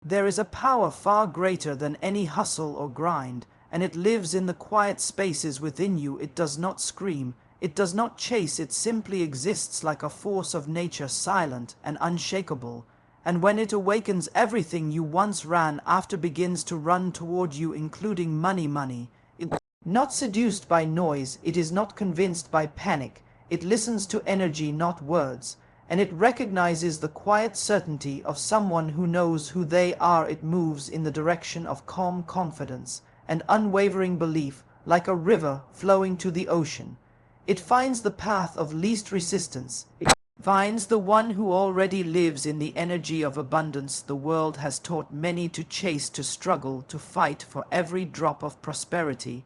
There is a power far greater than any hustle or grind, and it lives in the quiet spaces within you. It does not scream, it does not chase, it simply exists like a force of nature, silent and unshakable. And when it awakens, everything you once ran after begins to run toward you, including money. Not seduced by noise, it is not convinced by panic, it listens to energy, not words, and it recognizes the quiet certainty of someone who knows who they are. It moves in the direction of calm confidence and unwavering belief, like a river flowing to the ocean. It finds the path of least resistance. It finds the one who already lives in the energy of abundance. The world has taught many to chase, to struggle, to fight for every drop of prosperity.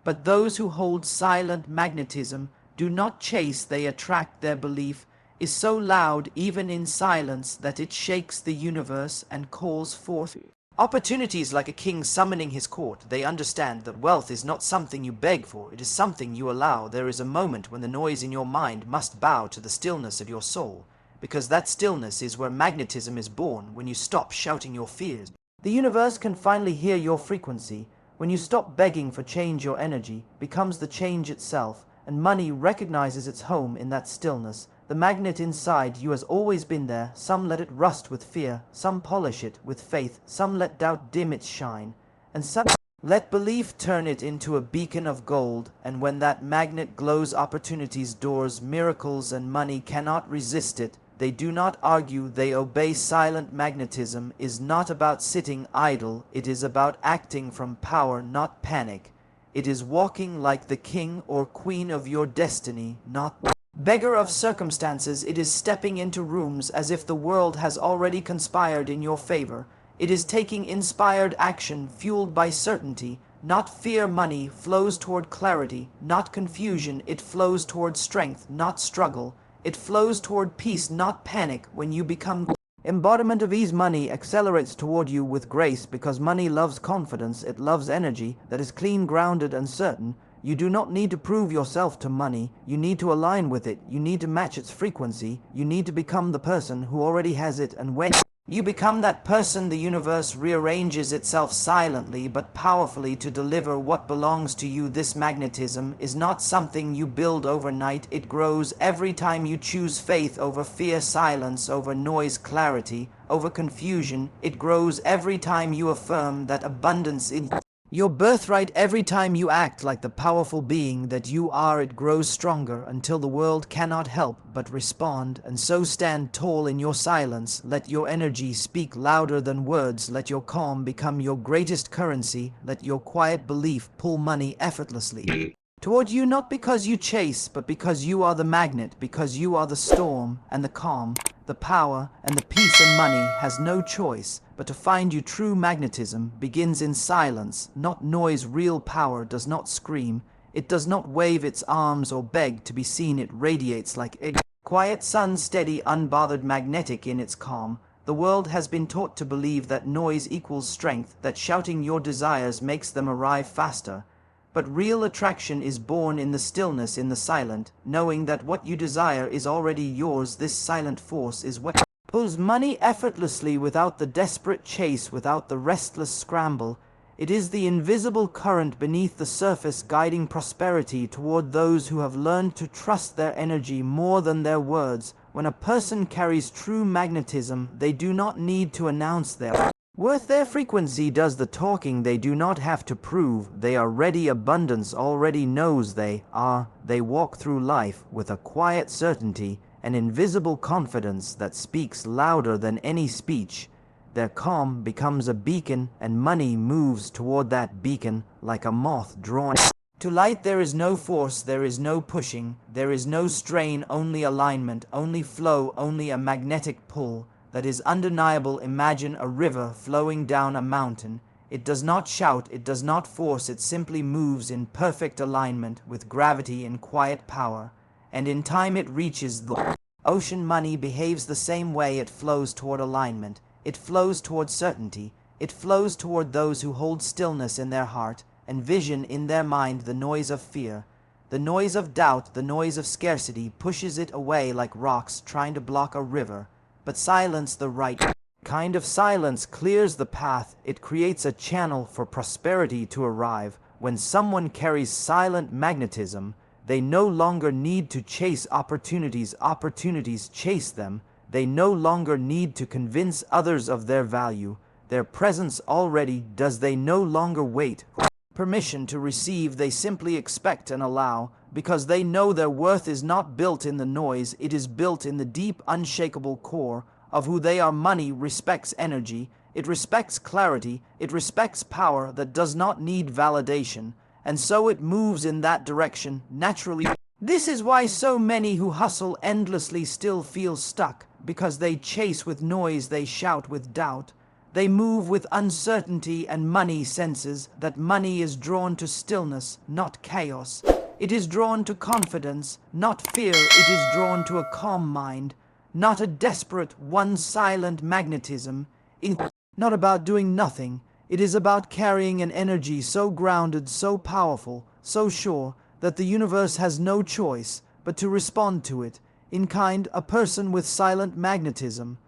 But those who hold silent magnetism do not chase, they attract. Their belief is so loud, even in silence, that it shakes the universe and calls forth opportunities like a king summoning his court. They understand that wealth is not something you beg for, it is something you allow. There is a moment when the noise in your mind must bow to the stillness of your soul, because that stillness is where magnetism is born. When you stop shouting your fears, the universe can finally hear your frequency. When you stop begging for change, your energy becomes the change itself, and money recognizes its home in that stillness. The magnet inside you has always been there. Some let it rust with fear, some polish it with faith, some let doubt dim its shine, and some let belief turn it into a beacon of gold. And when that magnet glows, opportunities, doors, miracles, and money cannot resist it. They do not argue, they obey. Silent magnetism is not about sitting idle, it is about acting from power, not panic. It is walking like the king or queen of your destiny, not beggar of circumstances. It is stepping into rooms as if the world has already conspired in your favor. It is taking inspired action fueled by certainty, not fear. Money flows toward clarity, not confusion. It flows toward strength, not struggle. It flows toward peace, not panic. When you become embodiment of ease, money accelerates toward you with grace, because money loves confidence. It loves energy that is clean, grounded, and certain. You do not need to prove yourself to money. You need to align with it. You need to match its frequency. You need to become the person who already has it. And when you become that person, the universe rearranges itself silently but powerfully to deliver what belongs to you. This magnetism is not something you build overnight. It grows every time you choose faith over fear, silence over noise, clarity over confusion. It grows every time you affirm that abundance is your birthright. Every time you act like the powerful being that you are, it grows stronger until the world cannot help but respond. And so stand tall in your silence. Let your energy speak louder than words. Let your calm become your greatest currency. Let your quiet belief pull money effortlessly toward you, not because you chase, but because you are the magnet, because you are the storm and the calm, the power and the peace. And money has no choice but to find you. True magnetism begins in silence, not noise. Real power does not scream, it does not wave its arms or beg to be seen. It radiates like a quiet sun, steady, unbothered, magnetic in its calm. The world has been taught to believe that noise equals strength, that shouting your desires makes them arrive faster. But real attraction is born in the stillness, in the silent, knowing that what you desire is already yours. This silent force is what pulls money effortlessly, without the desperate chase, without the restless scramble. It is the invisible current beneath the surface, guiding prosperity toward those who have learned to trust their energy more than their words. When a person carries true magnetism, they do not need to announce their worth. Their frequency does the talking. They do not have to prove they are ready. Abundance already knows they are. They walk through life with a quiet certainty, an invisible confidence that speaks louder than any speech. Their calm becomes a beacon, and money moves toward that beacon like a moth drawn to light. There is no force, there is no pushing, there is no strain, only alignment, only flow, only a magnetic pull that is undeniable. Imagine a river flowing down a mountain. It does not shout, it does not force, it simply moves in perfect alignment with gravity and quiet power. And in time it reaches the ocean. Money behaves the same way. It flows toward alignment. It flows toward certainty. It flows toward those who hold stillness in their heart and vision in their mind. The noise of fear, the noise of doubt, the noise of scarcity pushes it away like rocks trying to block a river. But silence the right kind of silence clears the path. It creates a channel for prosperity to arrive. When someone carries silent magnetism, they no longer need to chase opportunities. Opportunities chase them. They no longer need to convince others of their value. Their presence already does. They no longer wait for permission to receive. They simply expect and allow, because they know their worth is not built in the noise. It is built in the deep, unshakable core of who they are. Money respects energy. It respects clarity. It respects power that does not need validation. And so it moves in that direction naturally. This is why so many who hustle endlessly still feel stuck, because they chase with noise, they shout with doubt. They move with uncertainty, and money senses that money is drawn to stillness, not chaos. It is drawn to confidence, not fear. It is drawn to a calm mind, not a desperate one. Silent magnetism is not about doing nothing. It is about carrying an energy so grounded, so powerful, so sure, that the universe has no choice but to respond to it. In kind, a person with silent magnetism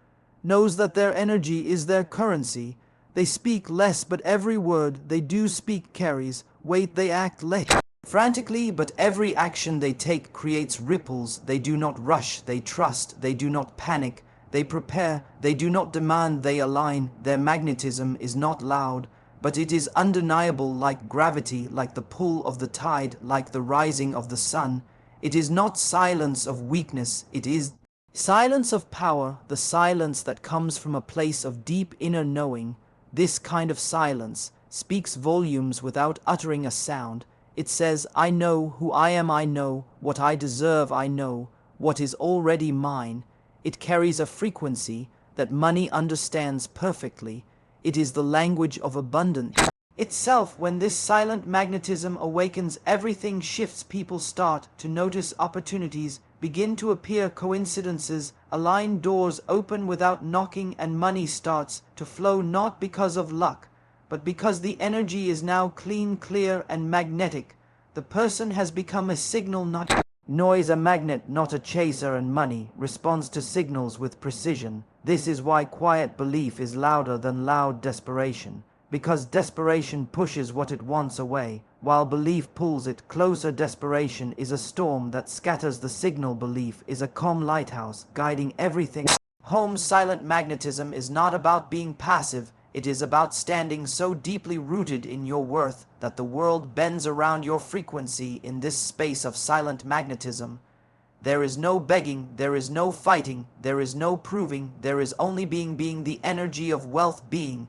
knows that their energy is their currency. They speak less, but every word they do speak carries weight. They act less frantically, but every action they take creates ripples. They do not rush, they trust. They do not panic, they prepare. They do not demand, they align. Their magnetism is not loud, but it is undeniable, like gravity, like the pull of the tide, like the rising of the sun. It is not silence of weakness, it is silence of power, the silence that comes from a place of deep inner knowing. This kind of silence speaks volumes without uttering a sound. It says, I know who I am, I know what I deserve, I know what is already mine. It carries a frequency that money understands perfectly. It is the language of abundance itself. When this silent magnetism awakens, everything shifts. People start to notice opportunities, begin to appear coincidences, align, doors open without knocking, and money starts to flow, not because of luck, but because the energy is now clean, clear, and magnetic. The person has become a signal, not noise, a magnet, not a chaser, and money responds to signals with precision. This is why quiet belief is louder than loud desperation, because desperation pushes what it wants away, while belief pulls it closer. Desperation is a storm that scatters the signal. Belief is a calm lighthouse, guiding everything home. Silent magnetism is not about being passive. It is about standing so deeply rooted in your worth that the world bends around your frequency. In this space of silent magnetism, there is no begging, there is no fighting, there is no proving, there is only being. Being the energy of wealth, being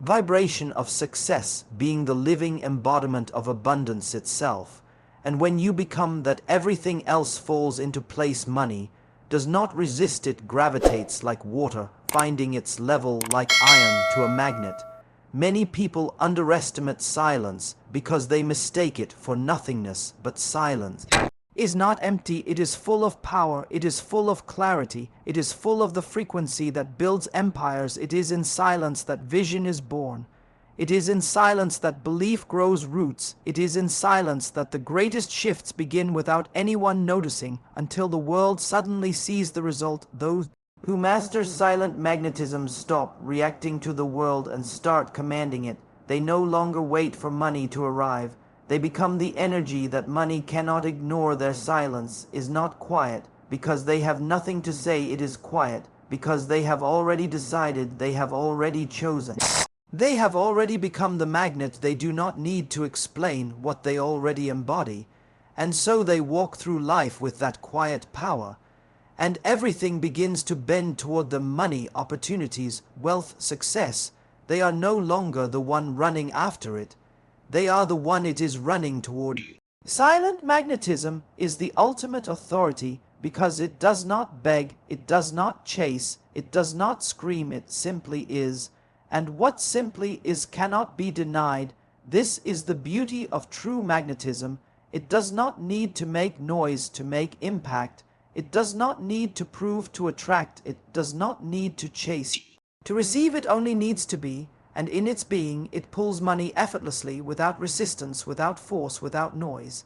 vibration of success, being the living embodiment of abundance itself. And when you become that, everything else falls into place. Money does not resist, it gravitates like water, finding its level like iron to a magnet. Many people underestimate silence because they mistake it for nothingness, but silence is not empty. It is full of power. It is full of clarity. It is full of the frequency that builds empires. It is in silence that vision is born. It is in silence that belief grows roots. It is in silence that the greatest shifts begin without anyone noticing, until the world suddenly sees the result. Those who master silent magnetism stop reacting to the world and start commanding it. They no longer wait for money to arrive. They become the energy that money cannot ignore. Their silence is not quiet because they have nothing to say. It is quiet because they have already decided. They have already chosen. They have already become the magnet. They do not need to explain what they already embody. And so they walk through life with that quiet power. And everything begins to bend toward them. Money, opportunities, wealth, success. They are no longer the one running after it. They are the one it is running toward. Silent magnetism is the ultimate authority because it does not beg, it does not chase, it does not scream, it simply is. And what simply is cannot be denied. This is the beauty of true magnetism. It does not need to make noise to make impact. It does not need to prove to attract. It does not need to chase to receive. It only needs to be, and in its being it pulls money effortlessly, without resistance, without force, without noise.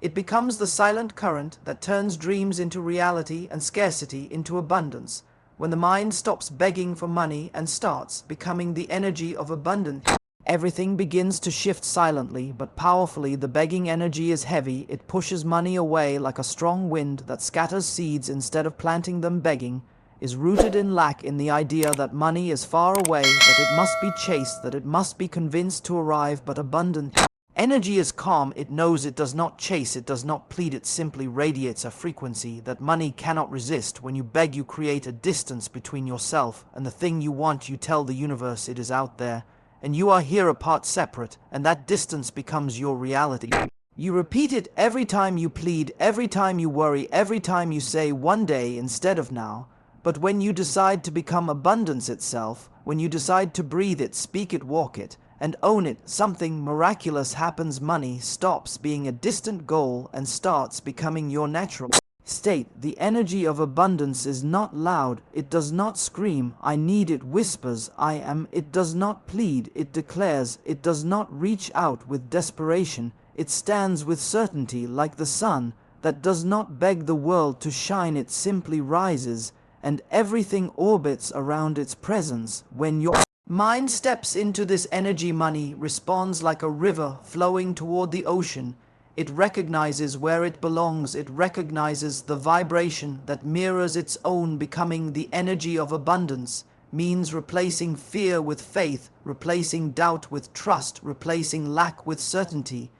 It becomes the silent current that turns dreams into reality and scarcity into abundance. When the mind stops begging for money and starts becoming the energy of abundance, everything begins to shift silently but powerfully. The begging energy is heavy. It pushes money away like a strong wind that scatters seeds instead of planting them. Begging is rooted in lack, in the idea that money is far away, that it must be chased, that it must be convinced to arrive. But abundant energy is calm. It knows it does not chase, it does not plead, it simply radiates a frequency that money cannot resist. When you beg, you create a distance between yourself and the thing you want. You tell the universe it is out there, and you are here apart, separate, and that distance becomes your reality. You repeat it every time you plead, every time you worry, every time you say one day instead of now. But when you decide to become abundance itself, when you decide to breathe it, speak it, walk it, and own it, something miraculous happens. Money stops being a distant goal and starts becoming your natural state. The energy of abundance is not loud. It does not scream, "I need." It whispers, "I am." It does not plead, it declares. It does not reach out with desperation. It stands with certainty, like the sun that does not beg the world to shine. It simply rises, and everything orbits around its presence. When your mind steps into this energy, money responds like a river flowing toward the ocean. It recognizes where it belongs. It recognizes the vibration that mirrors its own. Becoming the energy of abundance means replacing fear with faith, replacing doubt with trust, replacing lack with certainty.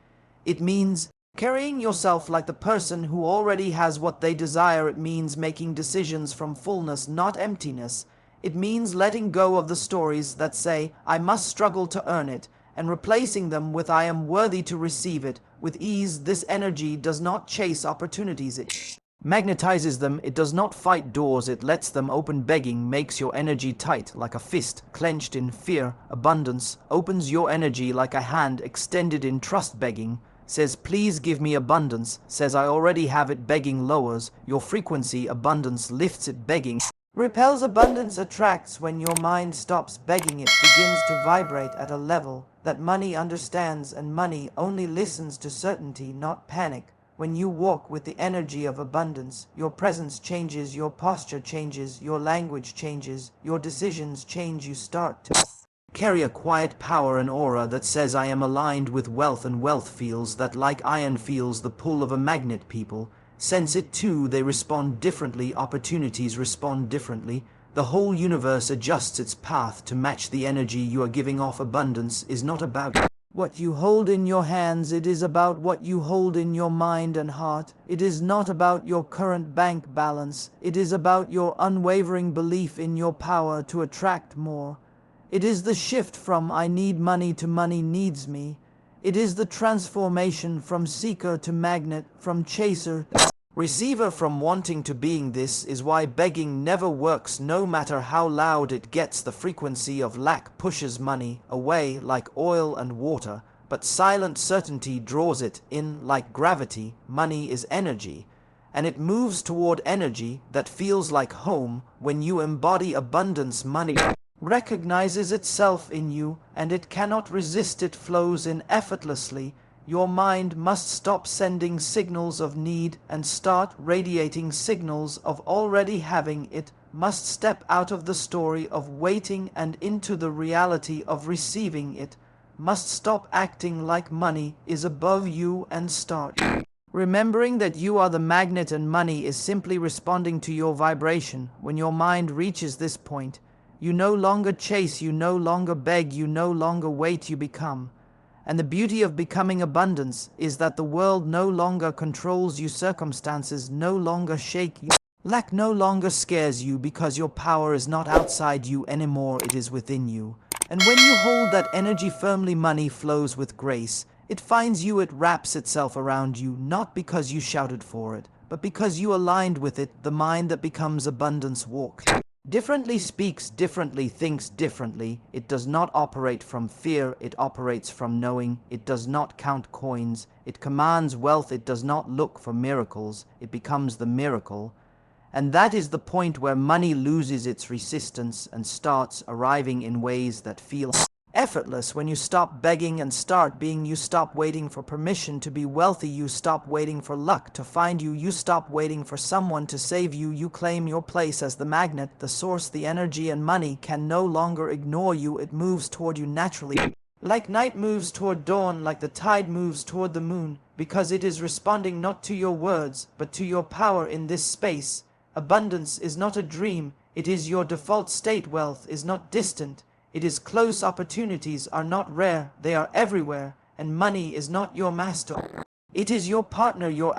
It means carrying yourself like the person who already has what they desire. It means making decisions from fullness, not emptiness. It means letting go of the stories that say, "I must struggle to earn it," and replacing them with, "I am worthy to receive it." With ease, this energy does not chase opportunities. It magnetizes them. It does not fight doors. It lets them open. Begging makes your energy tight, like a fist clenched in fear. Abundance opens your energy like a hand extended in trust. Begging says, "Please give me abundance," says, "I already have it." Begging lowers your frequency. Abundance lifts it. Begging repels, abundance attracts. When your mind stops begging, it begins to vibrate at a level that money understands, and money only listens to certainty, not panic. When you walk with the energy of abundance, your presence changes, your posture changes, your language changes, your decisions change. You start to carry a quiet power, an aura that says, "I am aligned with wealth," and wealth feels that like iron feels the pull of a magnet. People sense it too. They respond differently. Opportunities respond differently. The whole universe adjusts its path to match the energy you are giving off. Abundance is not about what you hold in your hands. It is about what you hold in your mind and heart. It is not about your current bank balance. It is about your unwavering belief in your power to attract more. It is the shift from "I need money" to "money needs me." It is the transformation from seeker to magnet, from chaser to receiver, from wanting to being. This is why begging never works, no matter how loud it gets. The frequency of lack pushes money away like oil and water, but silent certainty draws it in like gravity. Money is energy, and it moves toward energy that feels like home. When you embody abundance, money recognizes itself in you, and it cannot resist. It flows in effortlessly. Your mind must stop sending signals of need and start radiating signals of already having. It must step out of the story of waiting and into the reality of receiving. It must stop acting like money is above you and start remembering that you are the magnet and money is simply responding to your vibration. When your mind reaches this point, you no longer chase, you no longer beg, you no longer wait, you become. And the beauty of becoming abundance is that the world no longer controls you, circumstances no longer shake you, lack no longer scares you, because your power is not outside you anymore, it is within you. And when you hold that energy firmly, money flows with grace. It finds you, it wraps itself around you, not because you shouted for it, but because you aligned with it. The mind that becomes abundance walks differently, speaks differently, thinks differently. It does not operate from fear, it operates from knowing. It does not count coins, it commands wealth. It does not look for miracles, it becomes the miracle. And that is the point where money loses its resistance and starts arriving in ways that feel Effortless when you stop begging and start being. You stop waiting for permission to be wealthy. You stop waiting for luck to find you. You stop waiting for someone to save you. You claim your place as the magnet, the source. The energy and money can no longer ignore you. It moves toward you naturally. Like night moves toward dawn, like the tide moves toward the moon, because it is responding not to your words, but to your power in this space. Abundance is not a dream, it is your default state. Wealth is not distant, it is close. Opportunities are not rare, they are everywhere, and money is not your master. It is your partner, your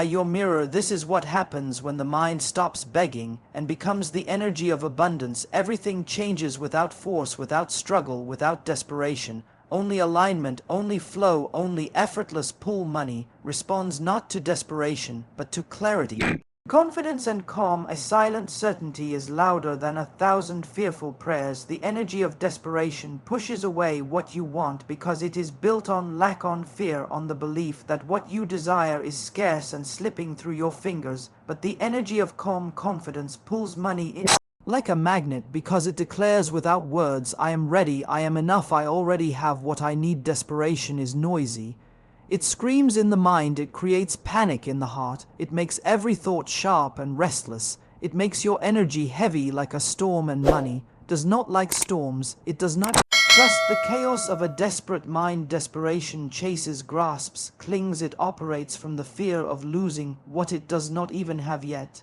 your mirror. This is what happens when the mind stops begging and becomes the energy of abundance. Everything changes without force, without struggle, without desperation. Only alignment, only flow, only effortless pull. Money responds not to desperation, but to clarity. Confidence and calm, a silent certainty is louder than 1,000 fearful prayers. The energy of desperation pushes away what you want because it is built on lack, on fear, on the belief that what you desire is scarce and slipping through your fingers. But the energy of calm confidence pulls money in like a magnet because it declares without words, I am ready, I am enough, I already have what I need. Desperation is noisy. It screams in the mind, it creates panic in the heart, it makes every thought sharp and restless, it makes your energy heavy like a storm, and money does not like storms, it does not trust the chaos of a desperate mind. Desperation chases, grasps, clings, it operates from the fear of losing what it does not even have yet.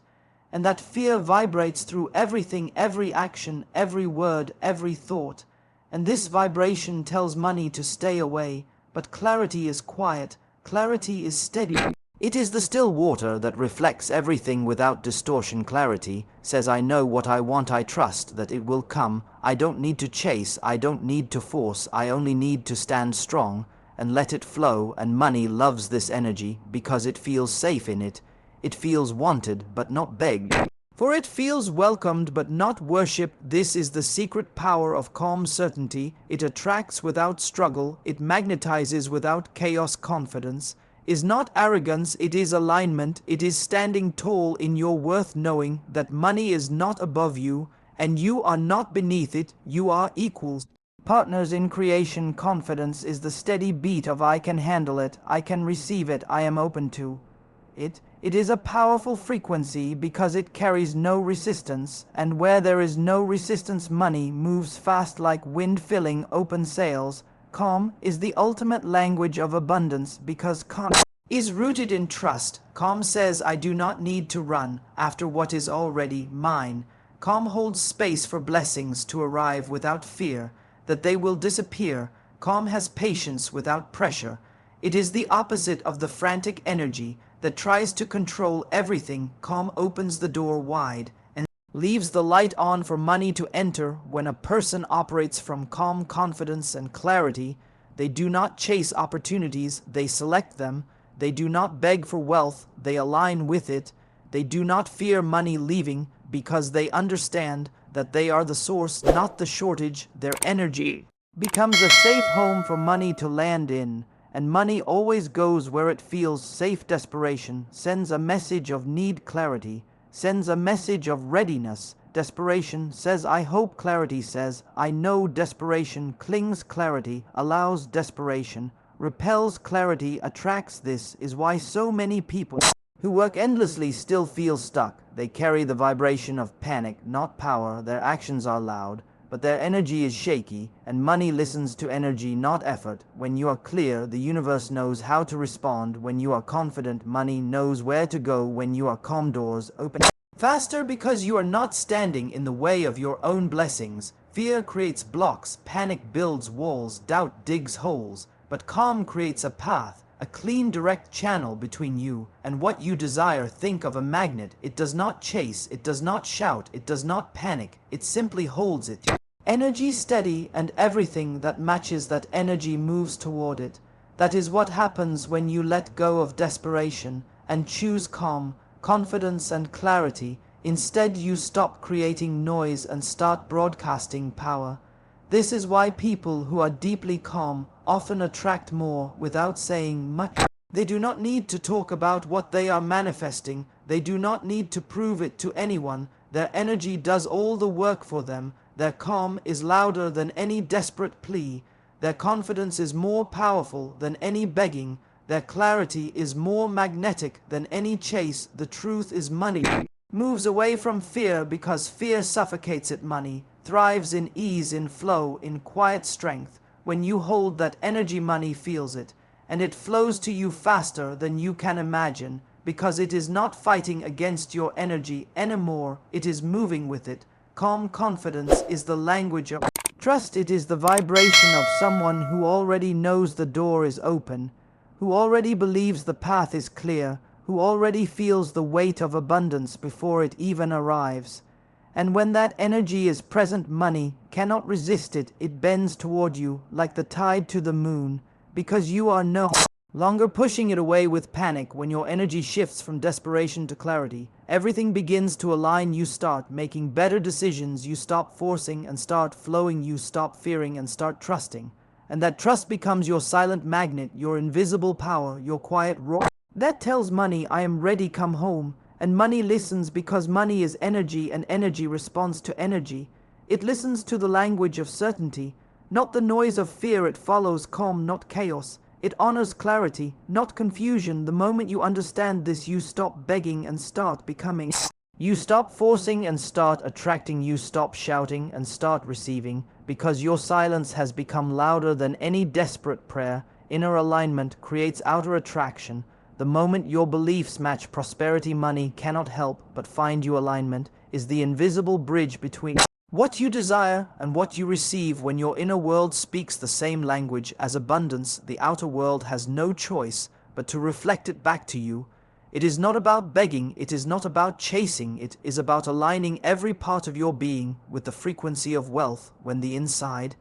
And that fear vibrates through everything, every action, every word, every thought. And this vibration tells money to stay away. But clarity is quiet, clarity is steady. It is the still water that reflects everything without distortion. Clarity says, I know what I want, I trust that it will come. I don't need to chase, I don't need to force, I only need to stand strong and let it flow. And money loves this energy because it feels safe in it. It feels wanted but not begged. For it feels welcomed but not worshipped. This is the secret power of calm certainty. It attracts without struggle, it magnetizes without chaos. Confidence is not arrogance, it is alignment. It is standing tall in your worth, knowing that money is not above you and you are not beneath it. You are equals. Partners in creation. Confidence is the steady beat of I can handle it, I can receive it, I am open to it. It is a powerful frequency because it carries no resistance, and where there is no resistance, money moves fast like wind filling open sails. Calm is the ultimate language of abundance because calm is rooted in trust. Calm says, I do not need to run after what is already mine. Calm holds space for blessings to arrive without fear that they will disappear. Calm has patience without pressure. It is the opposite of the frantic energy that tries to control everything. Calm opens the door wide and leaves the light on for money to enter. When a person operates from calm confidence and clarity, they do not chase opportunities, they select them. They do not beg for wealth, they align with it. They do not fear money leaving because they understand that they are the source, not the shortage. Their energy becomes a safe home for money to land in. And money always goes where it feels safe. Desperation sends a message of need, clarity sends a message of readiness. Desperation says, I hope, clarity says, I know. Desperation clings, clarity allows. Desperation repels, clarity attracts. This is why so many people who work endlessly still feel stuck. They carry the vibration of panic, not power. Their actions are loud, but their energy is shaky, and money listens to energy, not effort. When you are clear, the universe knows how to respond. When you are confident, money knows where to go. When you are calm, doors open faster because you are not standing in the way of your own blessings. Fear creates blocks, panic builds walls, doubt digs holes, but calm creates a path, a clean, direct channel between you and what you desire. Think of a magnet. It does not chase, it does not shout, it does not panic, it simply holds it. Energy steady, and everything that matches that energy moves toward it. That is what happens when you let go of desperation and choose calm, confidence and clarity. Instead, you stop creating noise and start broadcasting power. This is why people who are deeply calm often attract more without saying much. They do not need to talk about what they are manifesting. They do not need to prove it to anyone. Their energy does all the work for them. Their calm is louder than any desperate plea. Their confidence is more powerful than any begging. Their clarity is more magnetic than any chase. The truth is money moves away from fear because fear suffocates it. Money thrives in ease, in flow, in quiet strength. When you hold that energy, money feels it, and it flows to you faster than you can imagine, because it is not fighting against your energy anymore, it is moving with it. Calm confidence is the language of trust. It is the vibration of someone who already knows the door is open, who already believes the path is clear, who already feels the weight of abundance before it even arrives. And when that energy is present, money cannot resist it. It bends toward you like the tide to the moon, because you are no longer pushing it away with panic. When your energy shifts from desperation to clarity, everything begins to align. You start making better decisions. You stop forcing and start flowing. You stop fearing and start trusting. And that trust becomes your silent magnet, your invisible power, your quiet roar that tells money, I am ready, come home. And money listens because money is energy, and energy responds to energy. It listens to the language of certainty, not the noise of fear. It follows calm, not chaos. It honors clarity, not confusion. The moment you understand this, you stop begging and start becoming. You stop forcing and start attracting. You stop shouting and start receiving, because your silence has become louder than any desperate prayer. Inner alignment creates outer attraction. The moment your beliefs match prosperity, money cannot help but find you. Alignment is the invisible bridge between what you desire and what you receive. When your inner world speaks the same language as abundance, the outer world has no choice but to reflect it back to you. It is not about begging, it is not about chasing, it is about aligning every part of your being with the frequency of wealth. When the inside,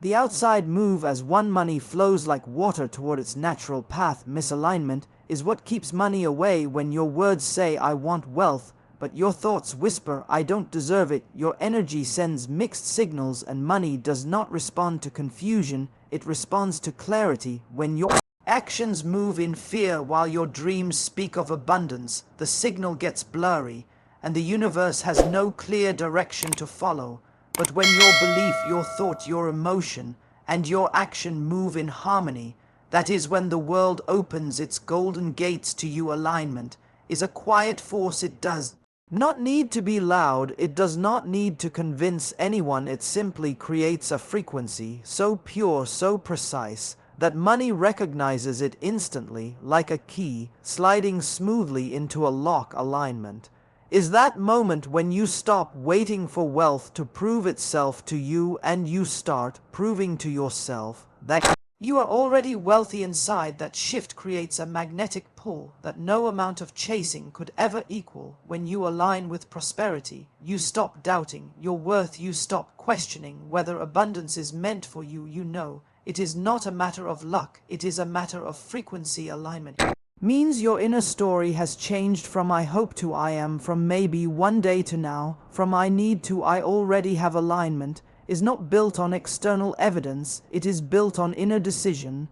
the outside move as one, money flows like water toward its natural path. Misalignment is what keeps money away. When your words say, I want wealth, but your thoughts whisper, I don't deserve it, your energy sends mixed signals, and money does not respond to confusion, it responds to clarity. When your actions move in fear while your dreams speak of abundance, the signal gets blurry, and the universe has no clear direction to follow. But when your belief, your thought, your emotion, and your action move in harmony, that is when the world opens its golden gates to you. Alignment is a quiet force. It does not need to be loud. It does not need to convince anyone. It simply creates a frequency so pure, so precise, that money recognizes it instantly, like a key sliding smoothly into a lock. Alignment is that moment when you stop waiting for wealth to prove itself to you, and you start proving to yourself that you are already wealthy inside. That shift creates a magnetic pull that no amount of chasing could ever equal. When you align with prosperity, you stop doubting your worth. You stop questioning whether abundance is meant for you. You know it is not a matter of luck, it is a matter of frequency. Alignment means your inner story has changed from I hope to I am, from maybe one day to now, from I need to I already have. Alignment is not built on external evidence, it is built on inner decision.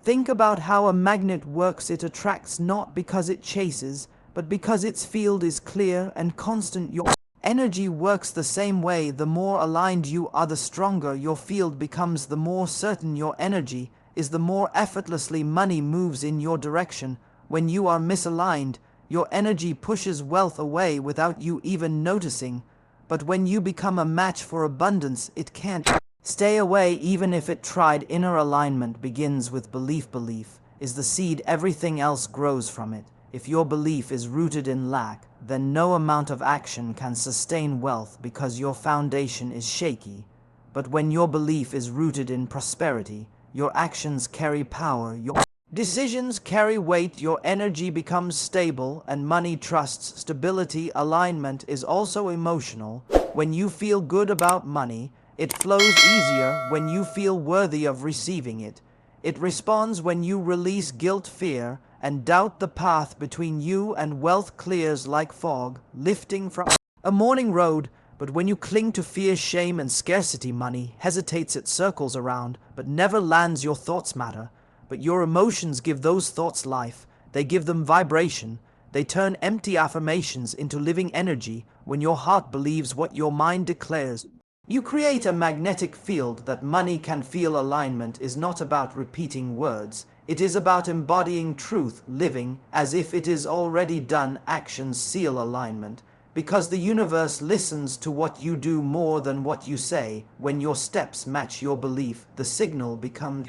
Think about how a magnet works. It attracts not because it chases, but because its field is clear and constant. Your energy works the same way. The more aligned you are, the stronger your field becomes. The more certain your energy is, the more effortlessly money moves in your direction. When you are misaligned, your energy pushes wealth away without you even noticing. But when you become a match for abundance, it can't stay away even if it tried. Inner alignment begins with belief. Belief is the seed, everything else grows from it. If your belief is rooted in lack, then no amount of action can sustain wealth because your foundation is shaky. But when your belief is rooted in prosperity, your actions carry power, your decisions carry weight, your energy becomes stable, and money trusts stability. Alignment is also emotional. When you feel good about money, it flows easier. When you feel worthy of receiving it, it responds. When you release guilt, fear, and doubt, the path between you and wealth clears like fog, lifting from a morning road. But when you cling to fear, shame, and scarcity, money hesitates. It circles around, but never lands. Your thoughts matter, but your emotions give those thoughts life. They give them vibration. They turn empty affirmations into living energy. When your heart believes what your mind declares, You create a magnetic field that money can feel. Alignment is not about repeating words. It is about embodying truth, living as if it is already done. Actions seal alignment, because the universe listens to what you do more than what you say. When your steps match your belief, the signal becomes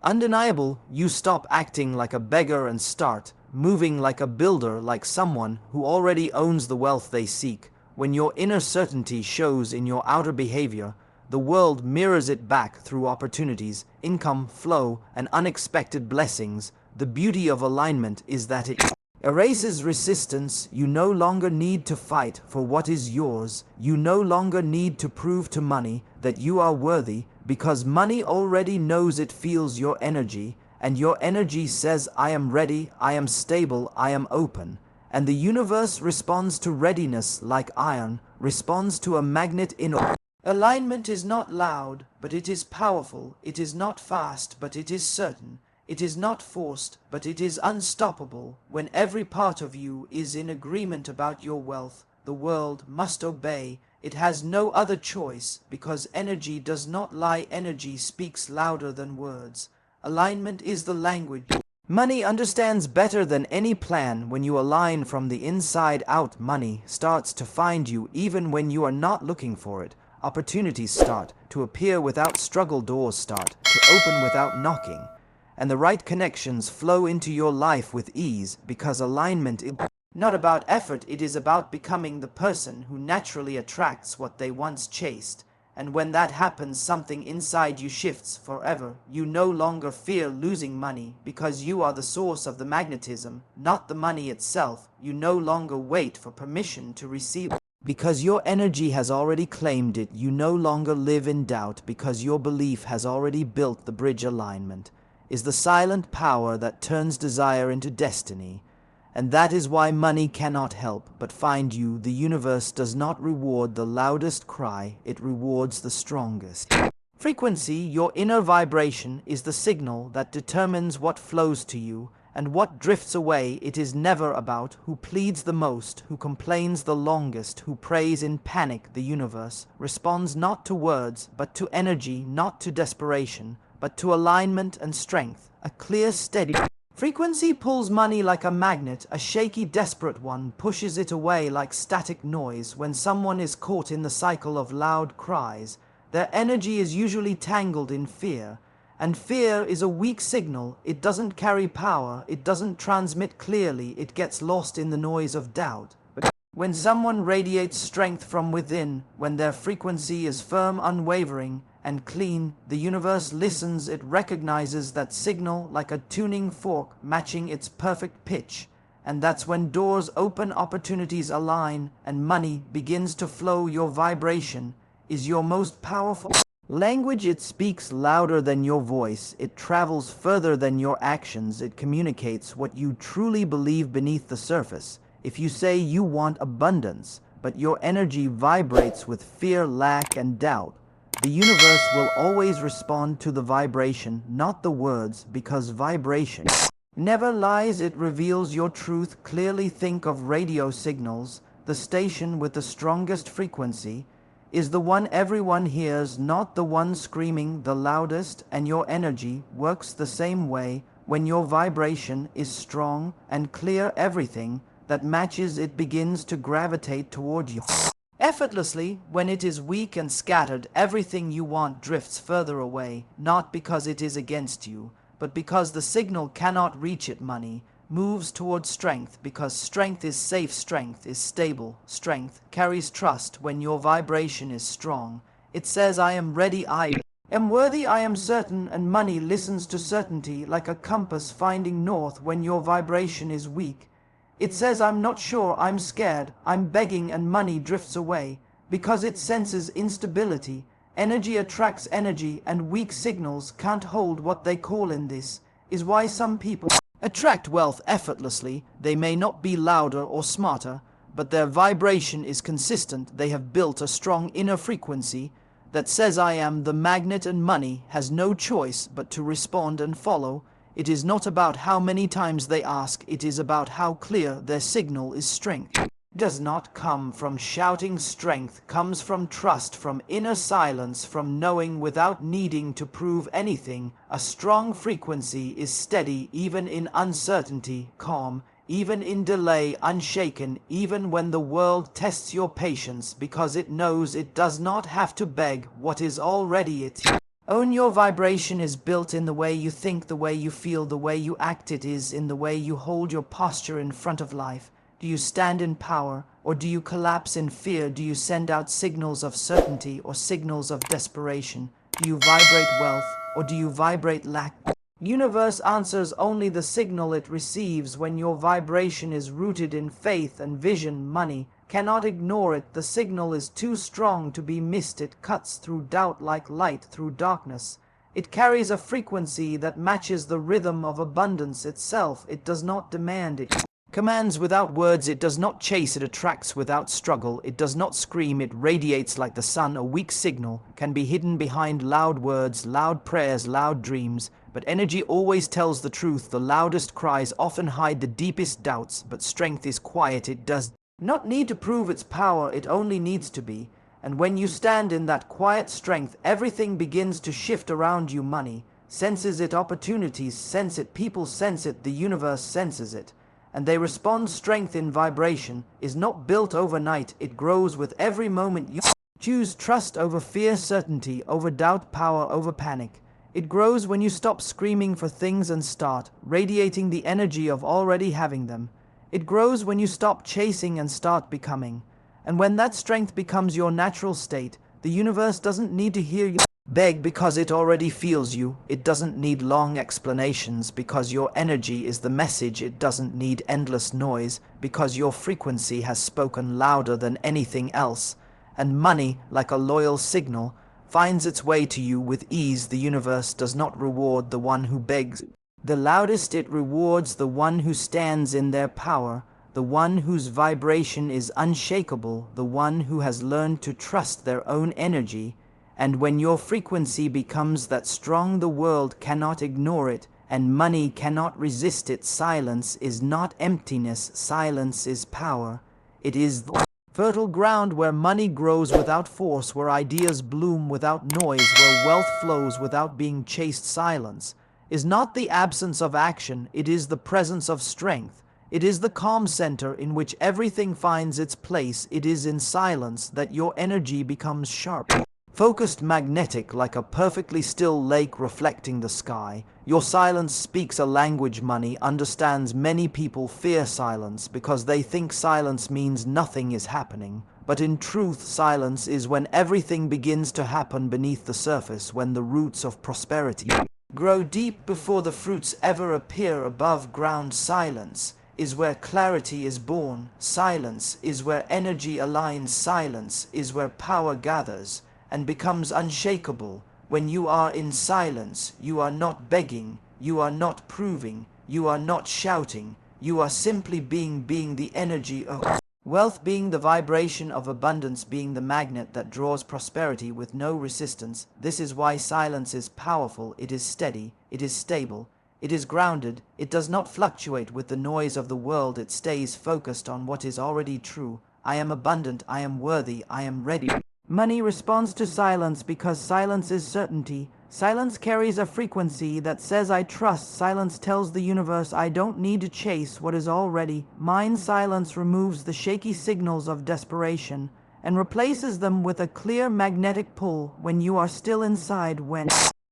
undeniable. You stop acting like a beggar and start moving like a builder, like someone who already owns the wealth they seek. When your inner certainty shows in your outer behavior, the world mirrors it back through opportunities, income, flow, and unexpected blessings. The beauty of alignment is that it erases resistance. You no longer need to fight for what is yours. You no longer need to prove to money that you are worthy, because money already knows. It feels your energy, and your energy says, I am ready, I am stable, I am open. And the universe responds to readiness like iron responds to a magnet in alignment. Is not loud, but it is powerful. It is not fast, but it is certain. It is not forced, but it is unstoppable. When every part of you is in agreement about your wealth, the world must obey. It has no other choice, because energy does not lie. Energy speaks louder than words. Alignment is the language money understands better than any plan. When you align from the inside out, money starts to find you even when you are not looking for it. Opportunities start to appear without struggle. Doors start to open without knocking. And the right connections flow into your life with ease, because alignment is not about effort. It is about becoming the person who naturally attracts what they once chased. And when that happens, something inside you shifts forever. You no longer fear losing money, because you are the source of the magnetism, not the money itself. You no longer wait for permission to receive, because your energy has already claimed it. You no longer live in doubt, because your belief has already built the bridge. Alignment is the silent power that turns desire into destiny. And that is why money cannot help but find you. The universe does not reward the loudest cry, it rewards the strongest frequency. Your inner vibration is the signal that determines what flows to you and what drifts away. It is never about who pleads the most, who complains the longest, who prays in panic. The universe responds not to words, but to energy, not to desperation, but to alignment and strength. A clear, steady frequency pulls money like a magnet. A shaky, desperate one pushes it away like static noise. When someone is caught in the cycle of loud cries, their energy is usually tangled in fear. And fear is a weak signal. It doesn't carry power. It doesn't transmit clearly. It gets lost in the noise of doubt. But when someone radiates strength from within, when their frequency is firm, unwavering, and clean, the universe listens. It recognizes that signal like a tuning fork matching its perfect pitch. And that's when doors open, opportunities align, and money begins to flow. Your vibration is your most powerful language. It speaks louder than your voice. It travels further than your actions. It communicates what you truly believe beneath the surface. If you say you want abundance, but your energy vibrates with fear, lack, and doubt, the universe will always respond to the vibration, not the words, because vibration never lies. It reveals your truth clearly. Think of radio signals. The station with the strongest frequency is the one everyone hears, not the one screaming the loudest. And your energy works the same way. When your vibration is strong and clear, everything that matches it begins to gravitate toward you effortlessly. When it is weak and scattered, everything you want drifts further away, not because it is against you, but because the signal cannot reach it. Money moves towards strength, because strength is safe, strength is stable, strength carries trust. When your vibration is strong, it says, I am ready, I am worthy, I am certain. And money listens to certainty like a compass finding north. When your vibration is weak, it says, I'm not sure, I'm scared, I'm begging. And money drifts away because it senses instability. Energy attracts energy, and weak signals can't hold what they call in. This is why some people attract wealth effortlessly. They may not be louder or smarter, but their vibration is consistent. They have built a strong inner frequency that says, I am the magnet. And money has no choice but to respond and follow. It is not about how many times they ask, it is about how clear their signal is. Strength does not come from shouting. Strength comes from trust, from inner silence, from knowing without needing to prove anything. A strong frequency is steady even in uncertainty, calm even in delay, unshaken even when the world tests your patience, because it knows it does not have to beg what is already it. Own your vibration is built in the way you think, the way you feel, the way you act. It is in the way you hold your posture in front of life. Do you stand in power, or do you collapse in fear? Do you send out signals of certainty or signals of desperation? Do you vibrate wealth, or do you vibrate lack? Universe answers only the signal it receives. When your vibration is rooted in faith and vision, money cannot ignore it. The signal is too strong to be missed. It cuts through doubt like light through darkness. It carries a frequency that matches the rhythm of abundance itself. It does not demand, it commands without words. It does not chase, it attracts without struggle. It does not scream, it radiates like the sun. A weak signal can be hidden behind loud words, loud prayers, loud dreams. But energy always tells the truth. The loudest cries often hide the deepest doubts. But strength is quiet. It does not need to prove its power. It only needs to be. And when you stand in that quiet strength, everything begins to shift around you. Money senses it, opportunities sense it, people sense it, the universe senses it. And they respond. Strength in vibration is not built overnight. It grows with every moment you choose. Trust over fear, certainty over doubt, power over panic. It grows when you stop screaming for things and start radiating the energy of already having them. It grows when you stop chasing and start becoming. And when that strength becomes your natural state, the universe doesn't need to hear you beg because it already feels you. It doesn't need long explanations because your energy is the message. It doesn't need endless noise because your frequency has spoken louder than anything else. And money, like a loyal signal, finds its way to you with ease. The universe does not reward the one who begs the loudest. It rewards the one who stands in their power, the one whose vibration is unshakable, the one who has learned to trust their own energy. And when your frequency becomes that strong, the world cannot ignore it, and money cannot resist it. Silence is not emptiness. Silence is power. It is the fertile ground where money grows without force, where ideas bloom without noise, where wealth flows without being chased. Silence is not the absence of action, it is the presence of strength. It is the calm center in which everything finds its place. It is in silence that your energy becomes sharp, focused, magnetic, like a perfectly still lake reflecting the sky. Your silence speaks a language money understands. Many people fear silence because they think silence means nothing is happening. But in truth, silence is when everything begins to happen beneath the surface, when the roots of prosperity grow deep before the fruits ever appear above ground. Silence is where clarity is born. Silence is where energy aligns. Silence is where power gathers and becomes unshakable. When you are in silence, you are not begging, you are not proving, you are not shouting, you are simply being the energy of wealth, being the vibration of abundance, being the magnet that draws prosperity with no resistance. This is why silence is powerful. It is steady, it is stable, it is grounded. It does not fluctuate with the noise of the world. It stays focused on what is already true. I am abundant, I am worthy, I am ready. Money responds to silence because silence is certainty. Silence carries a frequency that says I trust. Silence tells the universe I don't need to chase what is already mine. Silence removes the shaky signals of desperation and replaces them with a clear magnetic pull. When you are still inside, when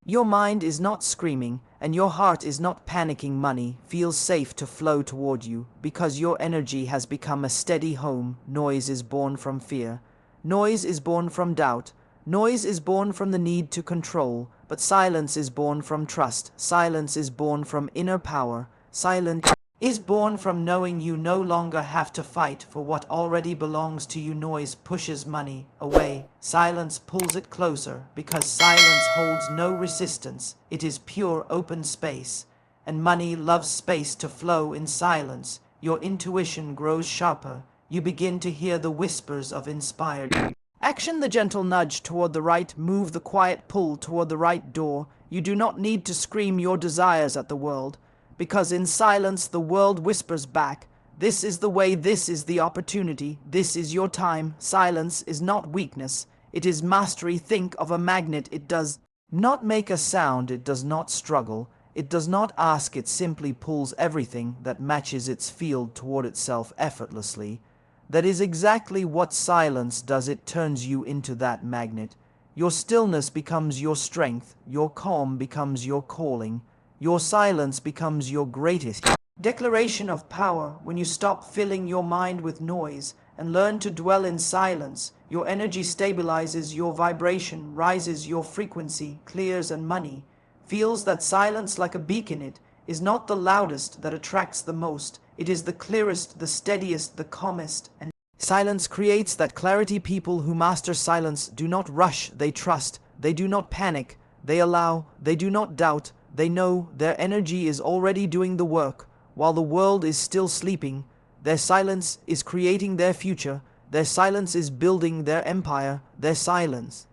your mind is not screaming and your heart is not panicking, money feels safe to flow toward you because your energy has become a steady home. Noise is born from fear. Noise is born from doubt. Noise is born from the need to control. But silence is born from trust. Silence is born from inner power. Silence is born from knowing you no longer have to fight for what already belongs to you. Noise pushes money away. Silence pulls it closer because silence holds no resistance. It is pure open space. And money loves space to flow in silence. Your intuition grows sharper. You begin to hear the whispers of inspired action, the gentle nudge toward the right, move, the quiet pull toward the right door. You do not need to scream your desires at the world, because in silence the world whispers back. This is the way, this is the opportunity, this is your time. Silence is not weakness, it is mastery. Think of a magnet. It does not make a sound, it does not struggle, it does not ask, it simply pulls everything that matches its field toward itself effortlessly. That is exactly what silence does. It turns you into that magnet. Your stillness becomes your strength, your calm becomes your calling, your silence becomes your greatest declaration of power. When you stop filling your mind with noise and learn to dwell in silence, your energy stabilizes, your vibration rises, your frequency clears, and money feels that silence like a beacon. It is not the loudest that attracts the most, it is the clearest, the steadiest, the calmest. And silence creates that clarity. People who master silence do not rush, they trust, they do not panic, they allow, they do not doubt, they know their energy is already doing the work. While the world is still sleeping, their silence is creating their future, their silence is building their empire, their silence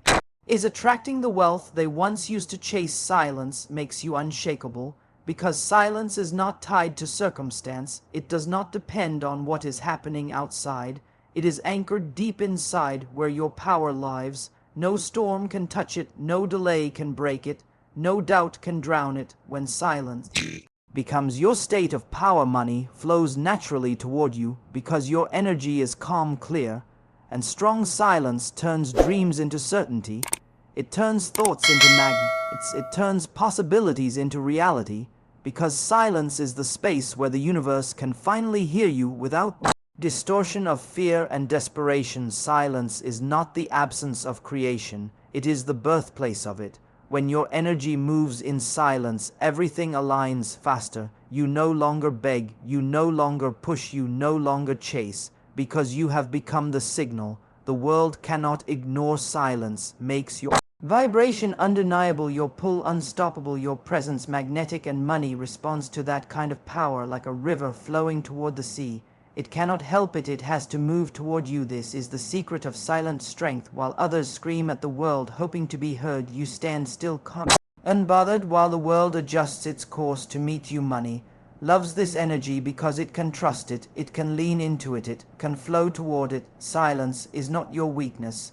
is attracting the wealth they once used to chase. Silence makes you unshakable, because silence is not tied to circumstance, it does not depend on what is happening outside, it is anchored deep inside where your power lives. No storm can touch it, no delay can break it, no doubt can drown it. When silence becomes your state of power, money flows naturally toward you because your energy is calm, clear, and strong. Silence turns dreams into certainty. It turns thoughts into magnets. It turns possibilities into reality, because silence is the space where the universe can finally hear you without distortion of fear and desperation. Silence is not the absence of creation, it is the birthplace of it. When your energy moves in silence, everything aligns faster. You no longer beg, you no longer push, you no longer chase, because you have become the signal. The world cannot ignore. Silence makes your vibration undeniable, your pull unstoppable, your presence magnetic, and money responds to that kind of power like a river flowing toward the sea. It cannot help it, it has to move toward you. This is the secret of silent strength. While others scream at the world hoping to be heard, you stand still, calm, unbothered, while the world adjusts its course to meet you. Money loves this energy because it can trust it, it can lean into it, it can flow toward it. Silence is not your weakness,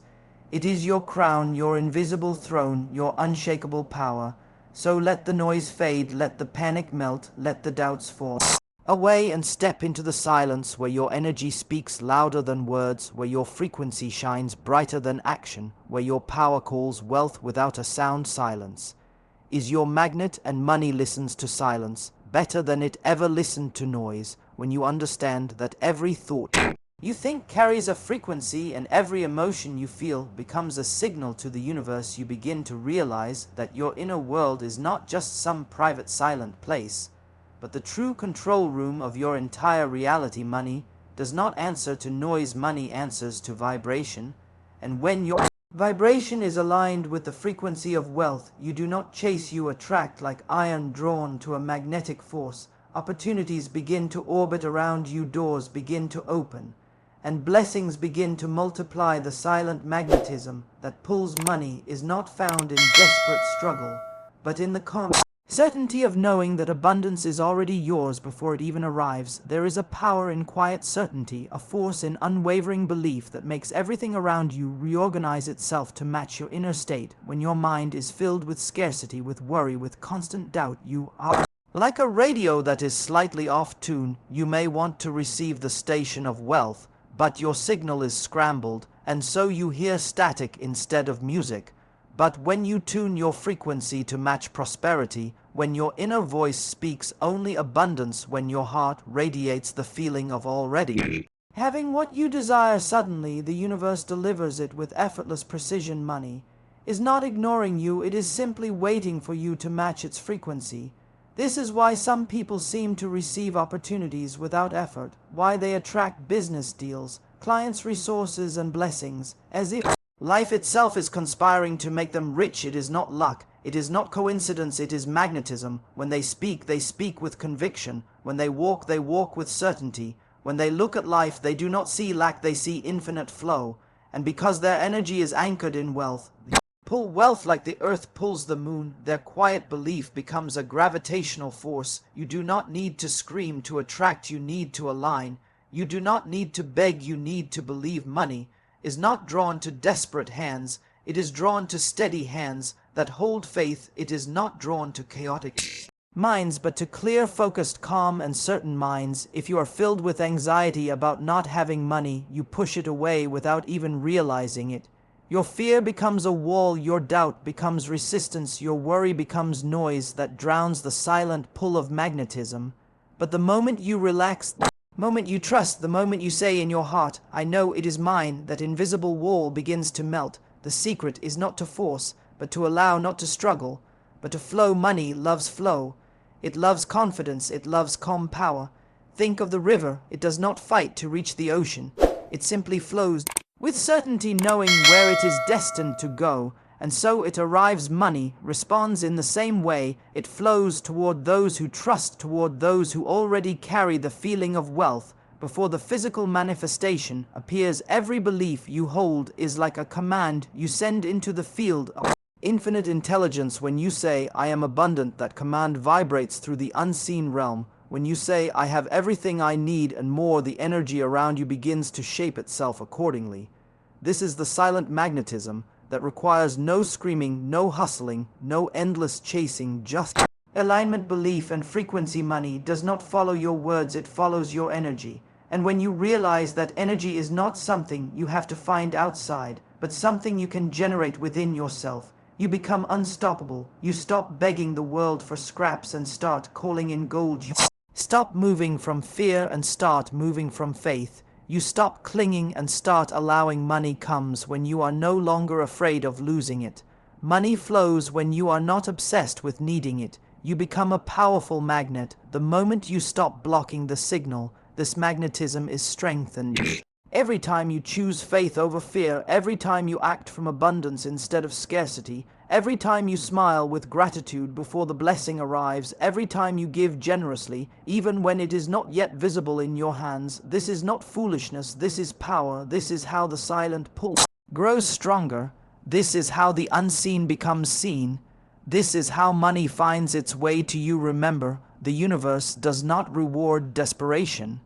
it is your crown, your invisible throne, your unshakable power. So let the noise fade, let the panic melt, let the doubts fall away, and step into the silence where your energy speaks louder than words, where your frequency shines brighter than action, where your power calls wealth without a sound. Silence is your magnet, and money listens to silence better than it ever listened to noise. When you understand that every thought you think carries a frequency, and every emotion you feel becomes a signal to the universe, you begin to realize that your inner world is not just some private silent place, but the true control room of your entire reality. Money does not answer to noise, money answers to vibration. And when your vibration is aligned with the frequency of wealth, you do not chase, you attract. Like iron drawn to a magnetic force, opportunities begin to orbit around you, doors begin to open, and blessings begin to multiply. The silent magnetism that pulls money is not found in desperate struggle, but in the calm certainty of knowing that abundance is already yours before it even arrives. There is a power in quiet certainty, a force in unwavering belief that makes everything around you reorganize itself to match your inner state. When your mind is filled with scarcity, with worry, with constant doubt, you are like a radio that is slightly off tune. You may want to receive the station of wealth, but your signal is scrambled, and so you hear static instead of music. But when you tune your frequency to match prosperity, when your inner voice speaks only abundance, when your heart radiates the feeling of already having what you desire, suddenly the universe delivers it with effortless precision. Money is not ignoring you, it is simply waiting for you to match its frequency. This is why some people seem to receive opportunities without effort, why they attract business deals, clients, resources, and blessings, as if life itself is conspiring to make them rich. It is not luck, it is not coincidence, it is magnetism. When they speak with conviction. When they walk with certainty. When they look at life, they do not see lack, they see infinite flow. And because their energy is anchored in wealth, pull wealth like the earth pulls the moon. Their quiet belief becomes a gravitational force. You do not need to scream to attract, you need to align. You do not need to beg, you need to believe. Money is not drawn to desperate hands, it is drawn to steady hands that hold faith. It is not drawn to chaotic minds, but to clear, focused, calm, and certain minds. If you are filled with anxiety about not having money, you push it away without even realizing it. Your fear becomes a wall, your doubt becomes resistance, your worry becomes noise that drowns the silent pull of magnetism. But the moment you relax, the moment you trust, the moment you say in your heart, "I know it is mine," that invisible wall begins to melt. The secret is not to force, but to allow, not to struggle, but to flow. Money loves flow. It loves confidence, it loves calm power. Think of the river, it does not fight to reach the ocean. It simply flows with certainty, knowing where it is destined to go, and so it arrives. Money responds in the same way. It flows toward those who trust, toward those who already carry the feeling of wealth. Before the physical manifestation appears, every belief you hold is like a command you send into the field of infinite intelligence. When you say, "I am abundant," that command vibrates through the unseen realm. When you say, "I have everything I need and more," the energy around you begins to shape itself accordingly. This is the silent magnetism that requires no screaming, no hustling, no endless chasing, just alignment, belief, and frequency. Money does not follow your words, it follows your energy. And when you realize that energy is not something you have to find outside, but something you can generate within yourself, you become unstoppable. You stop begging the world for scraps and start calling in gold. You stop moving from fear and start moving from faith. You stop clinging and start allowing. Money comes when you are no longer afraid of losing it. Money flows when you are not obsessed with needing it. You become a powerful magnet. The moment you stop blocking the signal, this magnetism is strengthened. Every time you choose faith over fear, every time you act from abundance instead of scarcity, every time you smile with gratitude before the blessing arrives, every time you give generously, even when it is not yet visible in your hands, this is not foolishness, this is power. This is how the silent pull grows stronger. This is how the unseen becomes seen. This is how money finds its way to you. Remember, the universe does not reward desperation.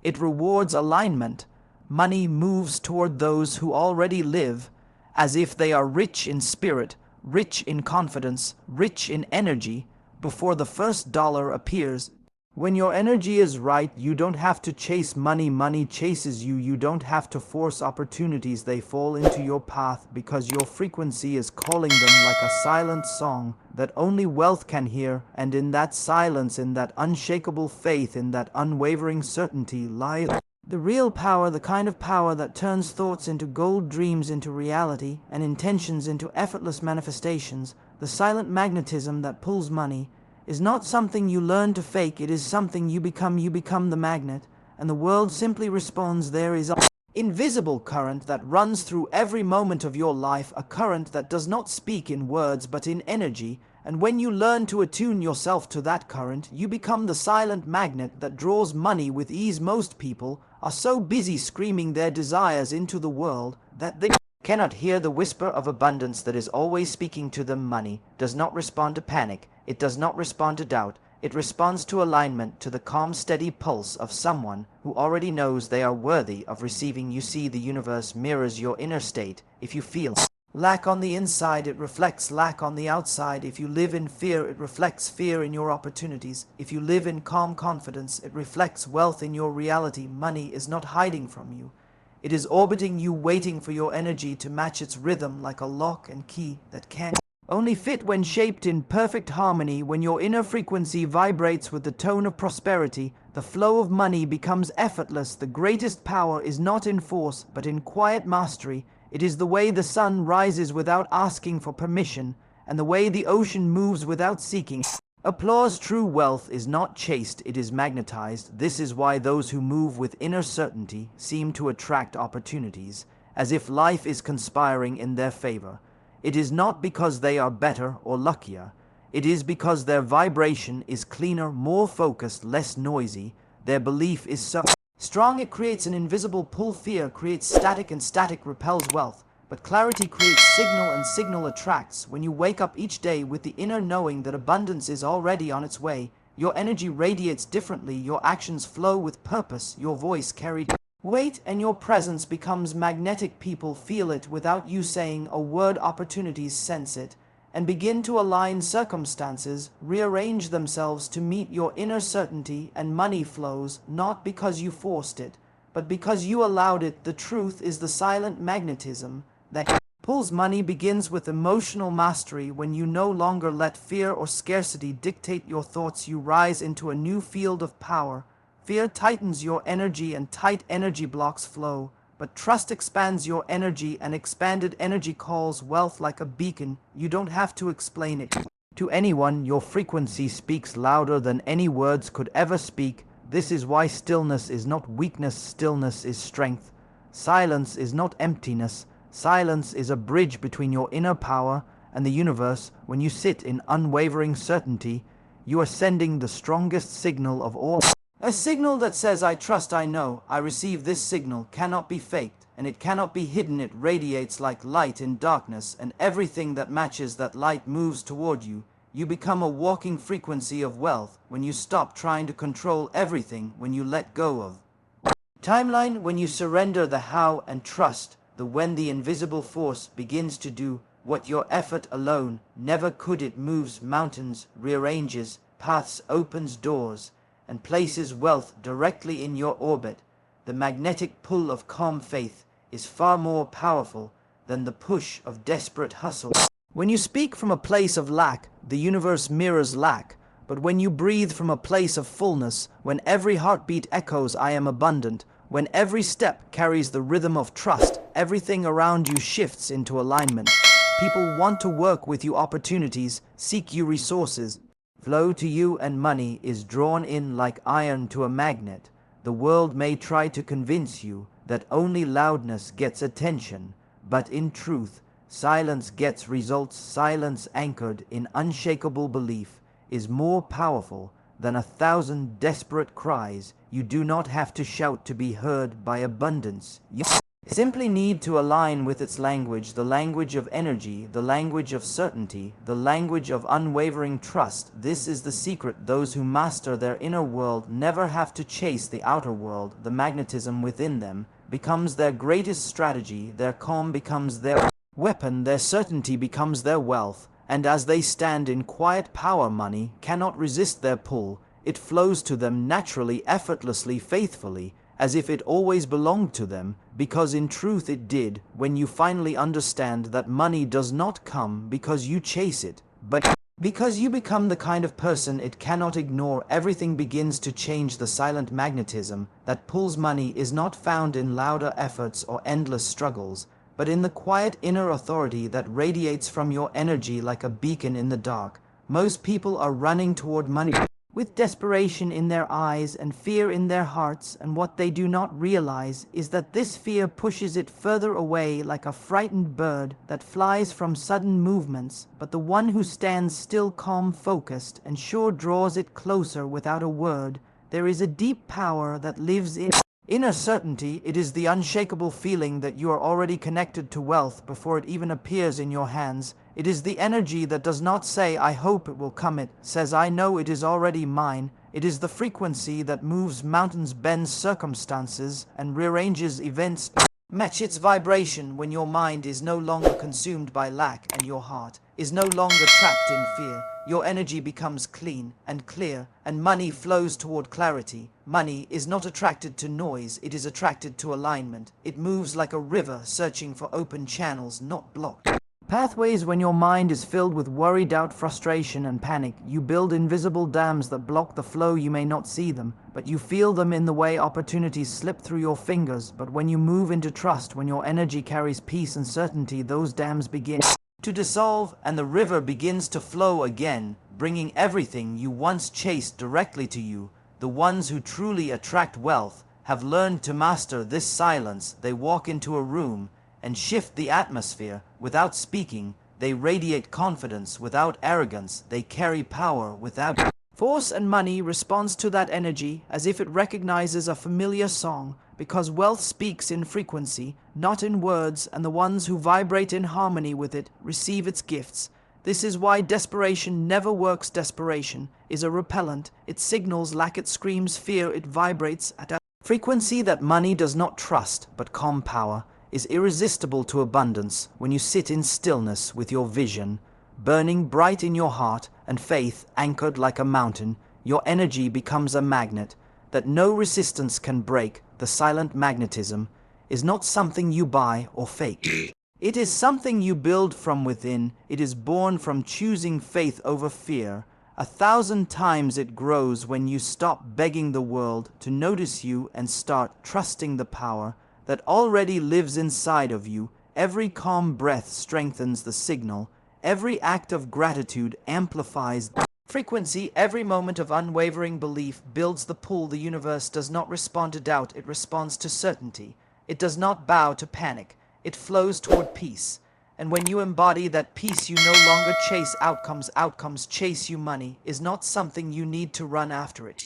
It rewards alignment. Money moves toward those who already live, as if they are rich in spirit, rich in confidence, rich in energy, before the first dollar appears. When your energy is right, you don't have to chase money, money chases you. You don't have to force opportunities, they fall into your path because your frequency is calling them like a silent song that only wealth can hear. And in that silence, in that unshakable faith, in that unwavering certainty lies the real power, the kind of power that turns thoughts into gold, dreams into reality, and intentions into effortless manifestations. The silent magnetism that pulls money is not something you learn to fake, it is something you become. You become the magnet, and the world simply responds. There is an invisible current that runs through every moment of your life, a current that does not speak in words but in energy. And when you learn to attune yourself to that current, you become the silent magnet that draws money with ease. Most people are so busy screaming their desires into the world that they cannot hear the whisper of abundance that is always speaking to them. Money does not respond to panic. It does not respond to doubt. It responds to alignment, to the calm, steady pulse of someone who already knows they are worthy of receiving. You see, the universe mirrors your inner state. If you feel lack on the inside, it reflects lack on the outside. If you live in fear, it reflects fear in your opportunities. If you live in calm confidence, it reflects wealth in your reality. Money is not hiding from you. It is orbiting you, waiting for your energy to match its rhythm, like a lock and key that can only fit when shaped in perfect harmony. When your inner frequency vibrates with the tone of prosperity, the flow of money becomes effortless. The greatest power is not in force, but in quiet mastery. It is the way the sun rises without asking for permission, and the way the ocean moves without seeking applause. True wealth is not chased, it is magnetized. This is why those who move with inner certainty seem to attract opportunities, as if life is conspiring in their favor. It is not because they are better or luckier. It is because their vibration is cleaner, more focused, less noisy. Their belief is so strong it creates an invisible pull. Fear creates static, and static repels wealth. But clarity creates signal and signal attracts. When you wake up each day with the inner knowing that abundance is already on its way, your energy radiates differently, your actions flow with purpose, your voice carries weight, and your presence becomes magnetic. People feel it without you saying a word, opportunities sense it, and begin to align circumstances, rearrange themselves to meet your inner certainty, and money flows, not because you forced it, but because you allowed it. The truth is the silent magnetism that pulls money begins with emotional mastery. When you no longer let fear or scarcity dictate your thoughts, you rise into a new field of power. Fear tightens your energy and tight energy blocks flow, but trust expands your energy, and expanded energy calls wealth like a beacon. You don't have to explain it to anyone. Your frequency speaks louder than any words could ever speak. This is why stillness is not weakness, stillness is strength. Silence is not emptiness. Silence is a bridge between your inner power and the universe. When you sit in unwavering certainty, you are sending the strongest signal of all. A signal that says, I trust, I know, I receive. This signal cannot be faked, and it cannot be hidden. It radiates like light in darkness, and everything that matches that light moves toward you. You become a walking frequency of wealth when you stop trying to control everything, when you let go of timeline, when you surrender the how and trust the when. The invisible force begins to do what your effort alone never could. It moves mountains, rearranges paths, opens doors, and places wealth directly in your orbit. The magnetic pull of calm faith is far more powerful than the push of desperate hustle. When you speak from a place of lack, the universe mirrors lack. But when you breathe from a place of fullness, when every heartbeat echoes, I am abundant, when every step carries the rhythm of trust, everything around you shifts into alignment. People want to work with you, opportunities seek you, resources flow to you, and money is drawn in like iron to a magnet. The world may try to convince you that only loudness gets attention, but in truth, silence gets results. Silence anchored in unshakable belief is more powerful than 1,000 desperate cries. You do not have to shout to be heard by abundance. You simply need to align with its language, the language of energy, the language of certainty, the language of unwavering trust. This is the secret. Those who master their inner world never have to chase the outer world. The magnetism within them becomes their greatest strategy. Their calm becomes their weapon. Their certainty becomes their wealth. And as they stand in quiet power, money cannot resist their pull. It flows to them naturally, effortlessly, faithfully, as if it always belonged to them, because in truth it did. When you finally understand that money does not come because you chase it, but because you become the kind of person it cannot ignore, everything begins to change. The silent magnetism that pulls money is not found in louder efforts or endless struggles, but in the quiet inner authority that radiates from your energy like a beacon in the dark. Most people are running toward money with desperation in their eyes and fear in their hearts, and what they do not realize is that this fear pushes it further away like a frightened bird that flies from sudden movements. But the one who stands still, calm, focused, and sure draws it closer without a word. There is a deep power that lives in inner certainty. It is the unshakable feeling that you are already connected to wealth before it even appears in your hands. It is the energy that does not say, I hope it will come. It says, I know it is already mine. It is the frequency that moves mountains, bends circumstances, and rearranges events. Match its vibration when your mind is no longer consumed by lack and your heart is no longer trapped in fear. Your energy becomes clean and clear, and money flows toward clarity. Money is not attracted to noise, it is attracted to alignment. It moves like a river, searching for open channels, not blocked pathways. When your mind is filled with worry, doubt, frustration, and panic, you build invisible dams that block the flow. You may not see them, but you feel them in the way opportunities slip through your fingers. But when you move into trust, when your energy carries peace and certainty, those dams begin to dissolve, and the river begins to flow again, bringing everything you once chased directly to you. The ones who truly attract wealth have learned to master this silence. They walk into a room and shift the atmosphere without speaking. They radiate confidence without arrogance. They carry power without force, and money responds to that energy as if it recognizes a familiar song. because wealth speaks in frequency, not in words, and the ones who vibrate in harmony with it receive its gifts. This is why desperation never works. Desperation is a repellent. It signals lack, it screams fear, it vibrates at a frequency that money does not trust, but calm power is irresistible to abundance when you sit in stillness with your vision burning bright in your heart and faith anchored like a mountain. Your energy becomes a magnet that no resistance can break. The silent magnetism is not something you buy or fake. It is something you build from within. It is born from choosing faith over fear. 1,000 times it grows when you stop begging the world to notice you and start trusting the power that already lives inside of you. Every calm breath strengthens the signal. Every act of gratitude amplifies the frequency. Every moment of unwavering belief builds the pull. The universe does not respond to doubt, it responds to certainty. It does not bow to panic, it flows toward peace. And when you embody that peace, you no longer chase outcomes. Outcomes chase you. Money is not something you need to run after. It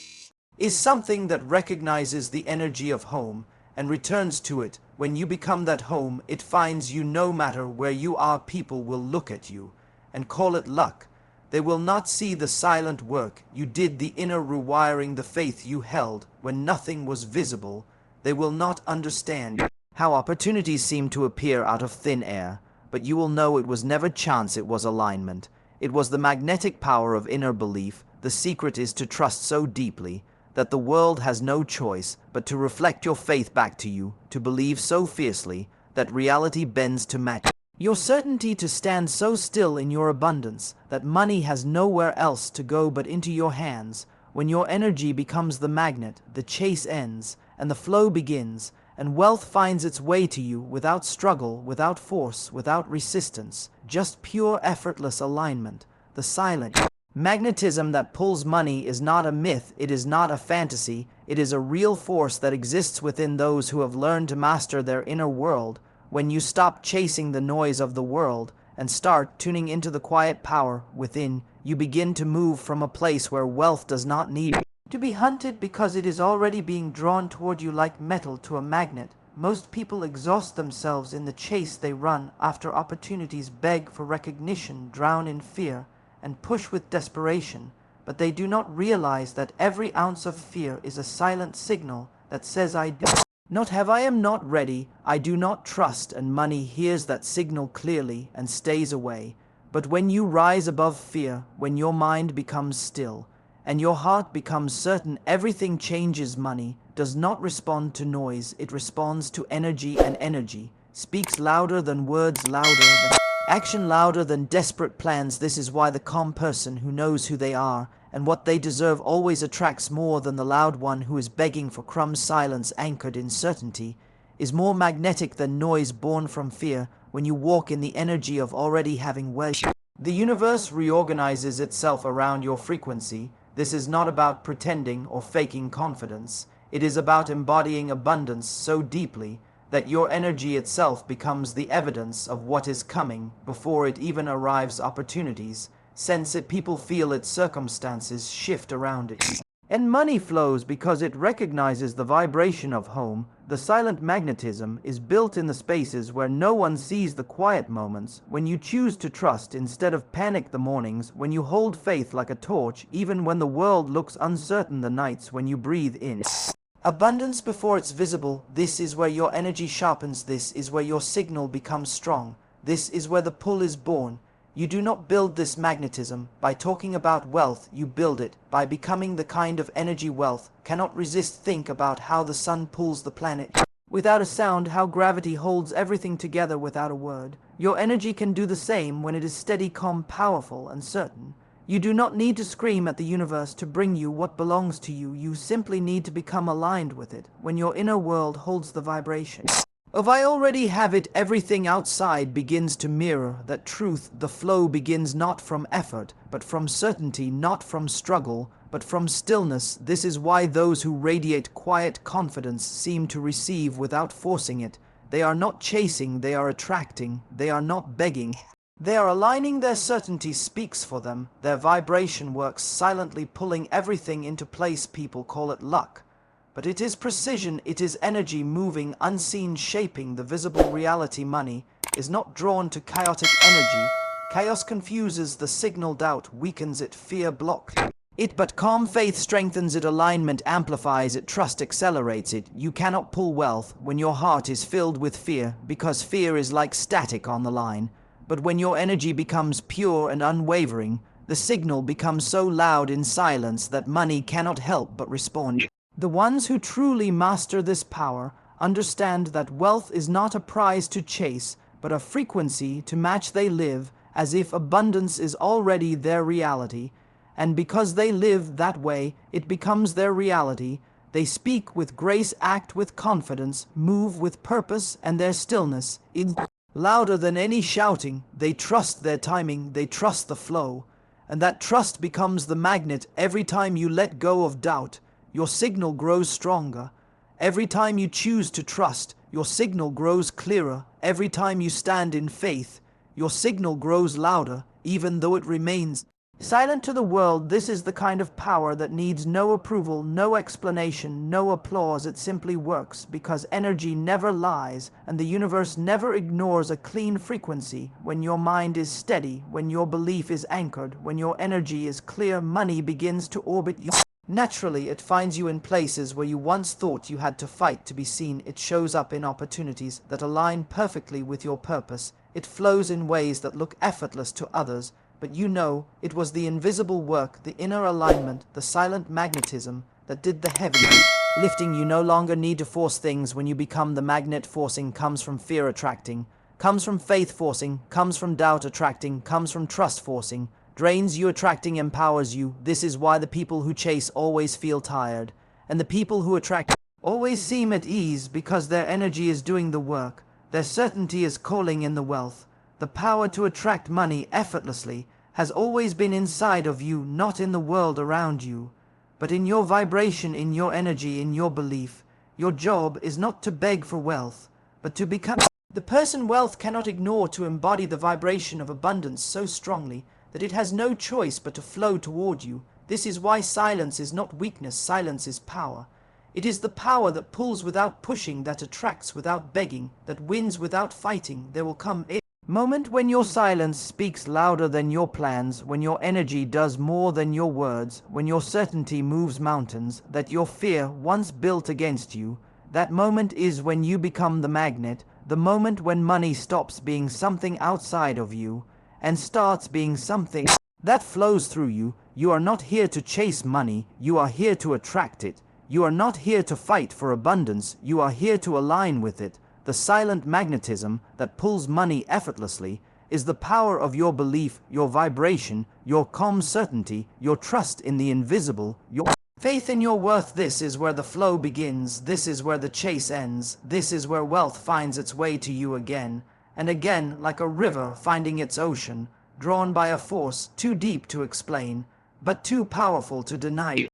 is something that recognizes the energy of home and returns to it. When you become that home, it finds you no matter where you are. People will look at you and call it luck. They will not see the silent work you did, the inner rewiring, the faith you held when nothing was visible. They will not understand how opportunities seem to appear out of thin air, but you will know it was never chance, it was alignment. It was the magnetic power of inner belief. The secret is to trust so deeply that the world has no choice but to reflect your faith back to you, to believe so fiercely that reality bends to match your certainty, to stand so still in your abundance that money has nowhere else to go but into your hands. When your energy becomes the magnet, the chase ends and the flow begins, and wealth finds its way to you without struggle, without force, without resistance, just pure effortless alignment. The silent magnetism that pulls money is not a myth, it is not a fantasy, it is a real force that exists within those who have learned to master their inner world. When you stop chasing the noise of the world and start tuning into the quiet power within, you begin to move from a place where wealth does not need to be hunted because it is already being drawn toward you like metal to a magnet. Most people exhaust themselves in the chase they run after opportunities, beg for recognition, drown in fear, and push with desperation, but they do not realize that every ounce of fear is a silent signal that says, I do not have, I am not ready, I do not trust, and money hears that signal clearly and stays away. But when you rise above fear, when your mind becomes still, and your heart becomes certain, everything changes. Money does not respond to noise, it responds to energy, and energy speaks louder than words, louder than action, louder than desperate plans. This is why the calm person who knows who they are and what they deserve always attracts more than the loud one who is begging for crumbs. Silence anchored in certainty is more magnetic than noise born from fear. When you walk in the energy of already having wealth, the universe reorganizes itself around your frequency. This is not about pretending or faking confidence. It is about embodying abundance so deeply that your energy itself becomes the evidence of what is coming before it even arrives. Opportunities sense it, people feel it, circumstances shift around it, and money flows because it recognizes the vibration of home. The silent magnetism is built in the spaces where no one sees, the quiet moments when you choose to trust instead of panic, the mornings when you hold faith like a torch even when the world looks uncertain, the nights when you breathe in abundance before it's visible. This is where your energy sharpens. This is where your signal becomes strong. This is where the pull is born. You do not build this magnetism by talking about wealth, you build it by becoming the kind of energy wealth cannot resist. Think about how the sun pulls the planet without a sound, how gravity holds everything together without a word. Your energy can do the same when it is steady, calm, powerful, and certain. You do not need to scream at the universe to bring you what belongs to you. You simply need to become aligned with it. When your inner world holds the vibration of I already have it, everything outside begins to mirror that truth. The flow begins not from effort, but from certainty, not from struggle, but from stillness. This is why those who radiate quiet confidence seem to receive without forcing it. They are not chasing, they are attracting. They are not begging, they are aligning. Their certainty speaks for them. Their vibration works silently, pulling everything into place. People call it luck, But it is precision, it is energy moving, unseen, shaping the visible reality. Money is not drawn to chaotic energy. Chaos confuses the signal, doubt weakens it, fear blocks it, but calm faith strengthens it, alignment amplifies it, trust accelerates it. You cannot pull wealth when your heart is filled with fear, because fear is like static on the line. But when your energy becomes pure and unwavering, the signal becomes so loud in silence that money cannot help but respond. The ones who truly master this power understand that wealth is not a prize to chase, but a frequency to match. They live as if abundance is already their reality, and because they live that way, it becomes their reality. They speak with grace, act with confidence, move with purpose, and their stillness is louder than any shouting. They trust their timing, they trust the flow, and that trust becomes the magnet. Every time you let go of doubt, your signal grows stronger. Every time you choose to trust, your signal grows clearer. Every time you stand in faith, your signal grows louder, even though it remains silent to the world. This is the kind of power that needs no approval, no explanation, no applause. It simply works because energy never lies and the universe never ignores a clean frequency. When your mind is steady, when your belief is anchored, when your energy is clear, money begins to orbit you. Naturally, it finds you in places where you once thought you had to fight to be seen. It shows up in opportunities that align perfectly with your purpose. It flows in ways that look effortless to others, but you know it was the invisible work, the inner alignment, the silent magnetism that did the heavy lifting. You no longer need to force things when you become the magnet. Forcing comes from fear attracting, comes from faith forcing, comes from doubt attracting, comes from trust forcing. Drains you, attracting empowers you. This is why the people who chase always feel tired, and the people who attract always seem at ease, because their energy is doing the work. Their certainty is calling in the wealth. The power to attract money effortlessly has always been inside of you, not in the world around you, but in your vibration, in your energy, in your belief. Your job is not to beg for wealth, but to become the person wealth cannot ignore, to embody the vibration of abundance so strongly that it has no choice but to flow toward you. This is why silence is not weakness, silence is power. It is the power that pulls without pushing, that attracts without begging, that wins without fighting. There will come a moment when your silence speaks louder than your plans, when your energy does more than your words, when your certainty moves mountains that your fear once built against you. That moment is when you become the magnet, the moment when money stops being something outside of you and starts being something that flows through you. You are not here to chase money, you are here to attract it. You are not here to fight for abundance, you are here to align with it. The silent magnetism that pulls money effortlessly is the power of your belief, your vibration, your calm certainty, your trust in the invisible, your faith in your worth. This is where the flow begins, this is where the chase ends, this is where wealth finds its way to you again and again, like a river finding its ocean, drawn by a force too deep to explain, but too powerful to deny.